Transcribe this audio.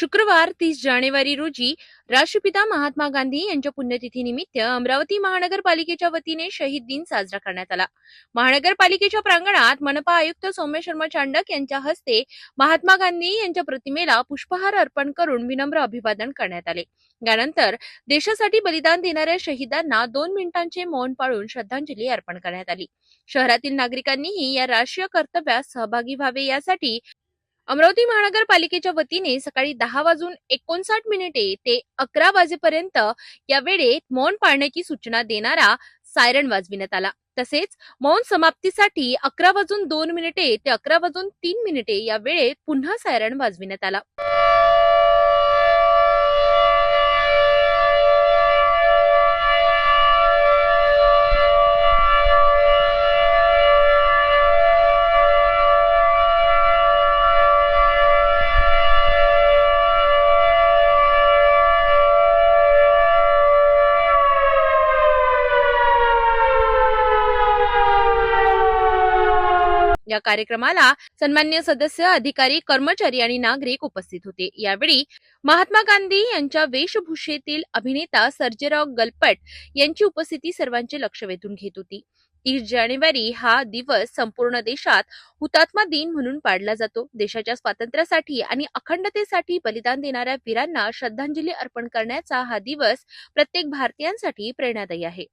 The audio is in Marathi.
शुक्रवार 30 जानेवारी रोजी राष्ट्रपिता महात्मा गांधी यांच्या पुण्यतिथीनिमित्त अमरावती महानगरपालिकेच्या वतीने शहीद दिन साजरा करण्यात आला। महानगरपालिकेच्या प्रांगणात मनपा आयुक्त सौम्य शर्मा चांडक यांच्या हस्ते महात्मा गांधी यांच्या प्रतिमेला पुष्पहार अर्पण करून विनम्र अभिवादन करण्यात आले। यानंतर देशासाठी बलिदान देणाऱ्या शहीदांना 2 मिनिटांचे मौन पाळून श्रद्धांजली अर्पण करण्यात आली। शहरातील नागरिकांनीही या राष्ट्रीय कर्तव्यात सहभागी व्हावे यासाठी अमरावती महानगरपालिकेच्या वतीने सकाळी 10:59 ते 11 वाजेपर्यंत या वेळेत मौन पाळण्याची सूचना देणारा सायरन वाजविण्यात आला। तसेच मौन समाप्तीसाठी 11:02 ते 11:03 या वेळेत पुन्हा सायरन वाजविण्यात आला। या कार्यक्रमाला सन्मान्य सदस्य, अधिकारी, कर्मचारी आणि नागरिक उपस्थित होते। यावेळी महात्मा गांधी यांच्या वेशभूषेतील अभिनेता सर्जेराव गलपट यांची उपस्थिती सर्वांचे लक्ष वेधून घेत होती। 30 जानेवारी हा दिवस संपूर्ण देशात हुतात्मा दिन म्हणून पाळला जातो। देशाच्या स्वातंत्र्यासाठी आणि अखंडतेसाठी बलिदान देणाऱ्या वीरांना श्रद्धांजली अर्पण करण्याचा हा दिवस प्रत्येक भारतीयांसाठी प्रेरणादायी आहे।